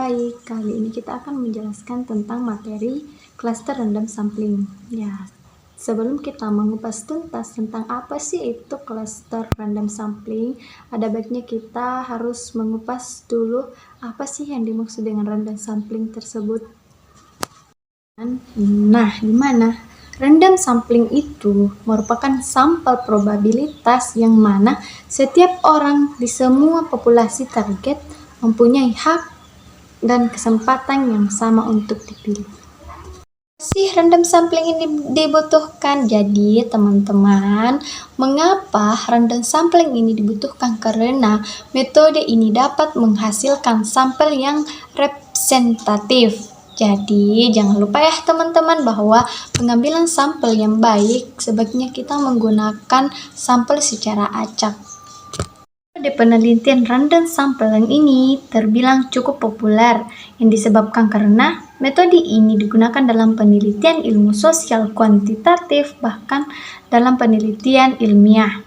baik. Kali ini kita akan menjelaskan tentang materi cluster random sampling. Ya, sebelum kita mengupas tuntas tentang apa sih itu cluster random sampling, ada baiknya kita harus mengupas dulu apa sih yang dimaksud dengan random sampling tersebut. Nah, gimana? Random sampling itu merupakan sampel probabilitas yang mana setiap orang di semua populasi target mempunyai hak dan kesempatan yang sama untuk dipilih. Si random sampling ini dibutuhkan. Jadi teman-teman, mengapa random sampling ini dibutuhkan? Karena metode ini dapat menghasilkan sampel yang representatif. Jadi jangan lupa ya teman-teman bahwa pengambilan sampel yang baik sebaiknya kita menggunakan sampel secara acak. Di penelitian random sampling ini terbilang cukup populer yang disebabkan karena metode ini digunakan dalam penelitian ilmu sosial kuantitatif bahkan dalam penelitian ilmiah.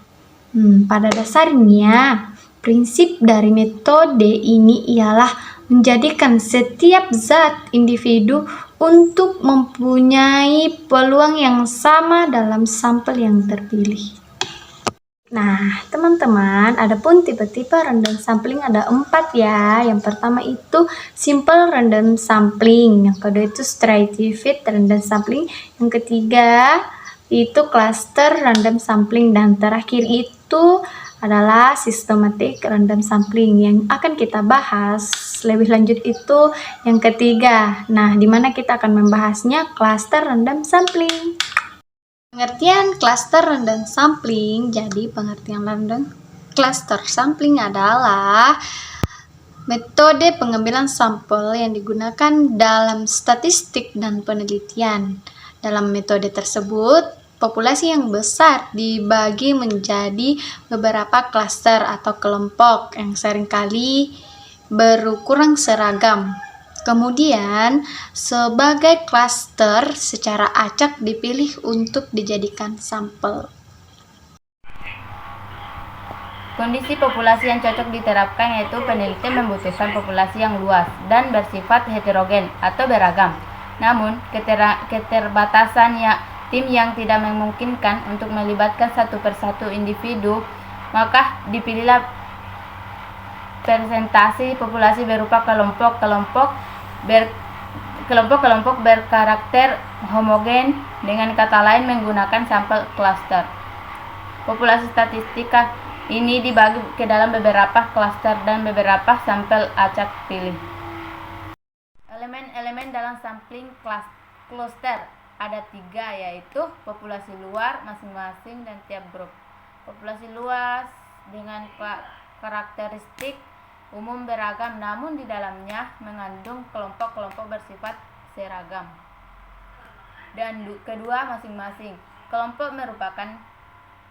Pada dasarnya, prinsip dari metode ini ialah menjadikan setiap zat individu untuk mempunyai peluang yang sama dalam sampel yang terpilih. Nah, teman-teman, adapun tipe-tipe random sampling ada 4 ya. Yang pertama itu simple random sampling, yang kedua itu stratified random sampling, yang ketiga itu cluster random sampling, dan terakhir itu adalah systematic random sampling. Yang akan kita bahas lebih lanjut itu yang ketiga. Nah, di mana kita akan membahasnya cluster random sampling. Pengertian cluster random sampling. Jadi pengertian random cluster sampling adalah metode pengambilan sampel yang digunakan dalam statistik dan penelitian. Dalam metode tersebut, populasi yang besar dibagi menjadi beberapa klaster atau kelompok yang seringkali berukuran seragam. Kemudian, sebagai klaster secara acak dipilih untuk dijadikan sampel. Kondisi populasi yang cocok diterapkan yaitu penelitian membutuhkan populasi yang luas dan bersifat heterogen atau beragam. Namun, keterbatasan tim yang tidak memungkinkan untuk melibatkan satu persatu individu, maka dipilihlah presentasi populasi berupa kelompok-kelompok berkarakter homogen, dengan kata lain menggunakan sampel cluster. Populasi statistika ini dibagi ke dalam beberapa cluster dan beberapa sampel acak pilih. Elemen-elemen dalam sampling cluster ada 3, yaitu populasi luar masing-masing dan tiap grup. Populasi luas dengan karakteristik umum beragam, namun di dalamnya mengandung kelompok-kelompok bersifat seragam. Dan kedua, masing-masing kelompok merupakan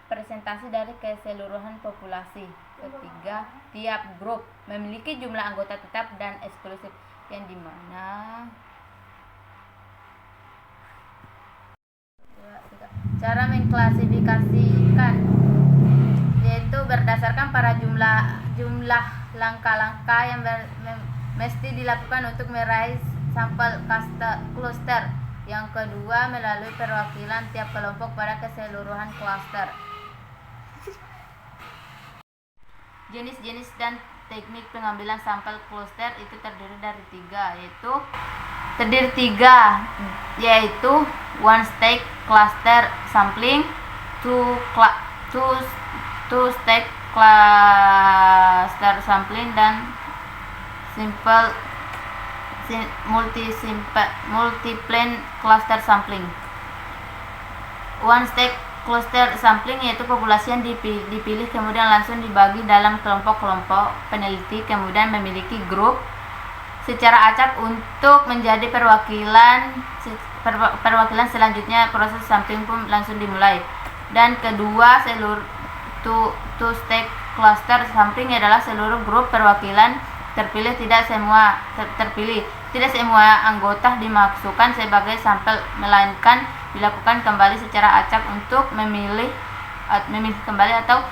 presentasi dari keseluruhan populasi. Ketiga, tiap grup memiliki jumlah anggota tetap dan eksklusif, yang dimana cara mengklasifikasikan yaitu berdasarkan para jumlah langkah-langkah yang mesti dilakukan untuk meraih sampel cluster. Yang kedua, melalui perwakilan tiap kelompok pada keseluruhan cluster. Jenis-jenis dan teknik pengambilan sampel cluster itu terdiri dari 3, yaitu one stage cluster sampling, two stage cluster sampling, dan multiplane cluster sampling. One stage cluster sampling yaitu populasi yang dipilih kemudian langsung dibagi dalam kelompok-kelompok peneliti, kemudian memiliki grup secara acak untuk menjadi perwakilan. Selanjutnya proses sampling pun langsung dimulai. Dan kedua, two stage cluster sampling adalah seluruh grup perwakilan terpilih, tidak semua anggota dimasukkan sebagai sampel, melainkan dilakukan kembali secara acak untuk memilih kembali atau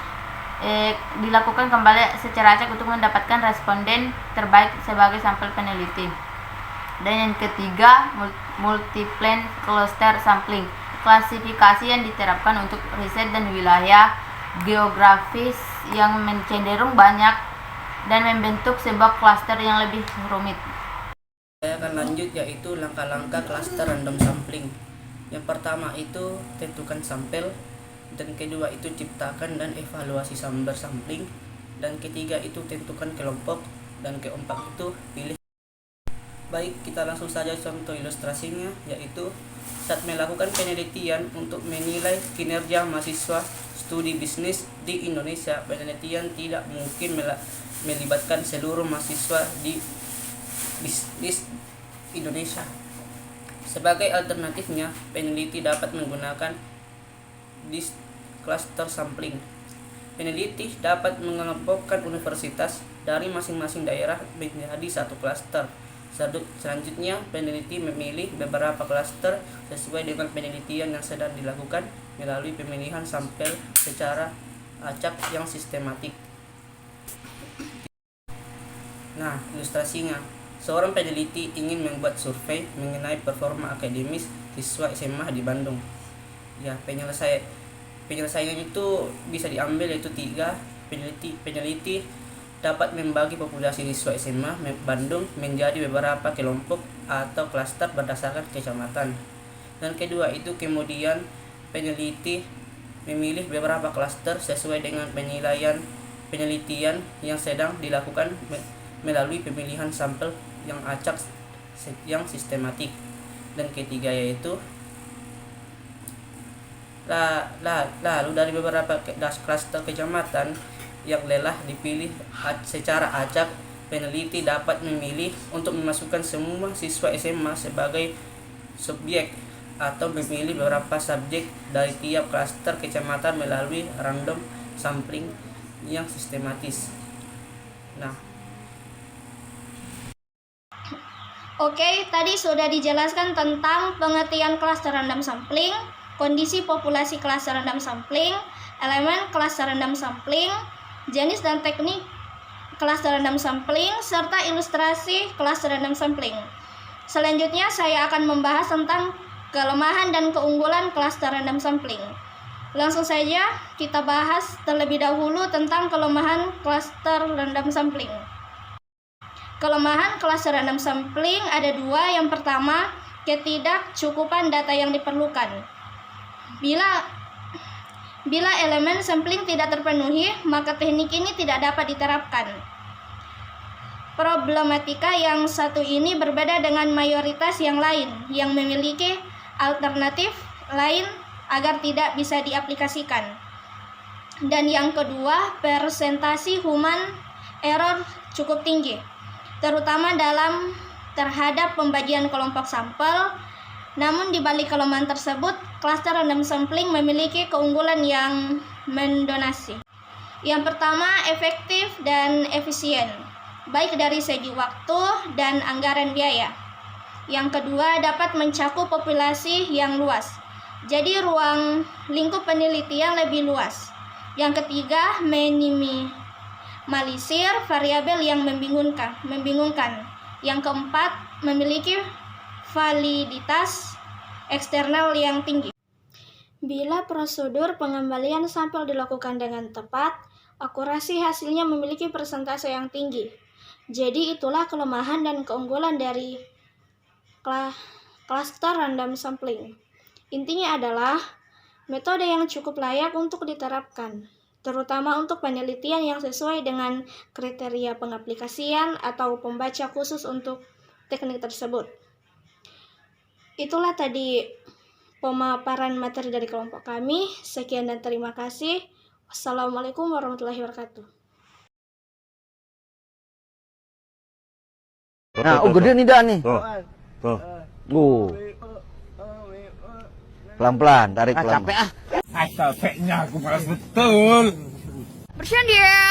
dilakukan kembali secara acak untuk mendapatkan responden terbaik sebagai sampel peneliti. Dan yang ketiga, multiple cluster sampling, klasifikasi yang diterapkan untuk riset dan wilayah geografis yang cenderung banyak dan membentuk sebuah klaster yang lebih rumit. Saya akan lanjut, yaitu langkah-langkah cluster random sampling. Yang pertama itu tentukan sampel, dan kedua itu ciptakan dan evaluasi sumber sampling, dan ketiga itu tentukan kelompok, dan keempat itu pilih. Baik, kita langsung saja contoh ilustrasinya, yaitu saat melakukan penelitian untuk menilai kinerja mahasiswa studi bisnis di Indonesia. Penelitian tidak mungkin melibatkan seluruh mahasiswa di bisnis Indonesia. Sebagai alternatifnya, peneliti dapat menggunakan cluster sampling. Peneliti dapat mengelompokkan universitas dari masing-masing daerah menjadi satu klaster. Selanjutnya, peneliti memilih beberapa klaster sesuai dengan penelitian yang sedang dilakukan melalui pemilihan sampel secara acak yang sistematik. Nah, ilustrasinya, seorang peneliti ingin membuat survei mengenai performa akademis siswa SMA di Bandung. Ya, penyelesaian itu bisa diambil, yaitu 3. Peneliti dapat membagi populasi siswa SMA Bandung menjadi beberapa kelompok atau klaster berdasarkan kecamatan. Dan kedua itu kemudian peneliti memilih beberapa klaster sesuai dengan penelitian yang sedang dilakukan melalui pemilihan sampel yang acak yang sistematik. Dan ketiga yaitu lalu dari beberapa klaster kecamatan yang lelah dipilih secara acak, peneliti dapat memilih untuk memasukkan semua siswa SMA sebagai subjek atau memilih beberapa subjek dari tiap klaster kecamatan melalui random sampling yang sistematis. Nah, Oke, tadi sudah dijelaskan tentang pengertian cluster random sampling, kondisi populasi cluster random sampling, elemen cluster random sampling, jenis dan teknik cluster random sampling, serta ilustrasi cluster random sampling. Selanjutnya saya akan membahas tentang kelemahan dan keunggulan cluster random sampling. Langsung saja kita bahas terlebih dahulu tentang kelemahan cluster random sampling. Kelemahan cluster random sampling ada 2. Yang pertama, ketidakcukupan data yang diperlukan. Bila elemen sampling tidak terpenuhi, maka teknik ini tidak dapat diterapkan. Problematika yang satu ini berbeda dengan mayoritas yang lain yang memiliki alternatif lain agar tidak bisa diaplikasikan. Dan yang kedua, presentasi human error cukup tinggi, terutama terhadap pembagian kelompok sampel. Namun di balik kelemahan tersebut, cluster random sampling memiliki keunggulan yang mendominasi. Yang pertama, efektif dan efisien, baik dari segi waktu dan anggaran biaya. Yang kedua, dapat mencakup populasi yang luas, jadi ruang lingkup penelitian lebih luas. Yang ketiga, minimalisir variabel yang membingungkan. Yang keempat, memiliki validitas eksternal yang tinggi. Bila prosedur pengembalian sampel dilakukan dengan tepat, akurasi hasilnya memiliki persentase yang tinggi. Jadi itulah kelemahan dan keunggulan dari cluster random sampling. Intinya adalah metode yang cukup layak untuk diterapkan, terutama untuk penelitian yang sesuai dengan kriteria pengaplikasian atau pembaca khusus untuk teknik tersebut. Itulah tadi pemaparan materi dari kelompok kami. Sekian dan terima kasih. Wassalamualaikum warahmatullahi wabarakatuh. Nah, gede nih dah nih. Pelan-pelan, tarik pelan. Capek ah. Capeknya aku malas betul. Bercanda.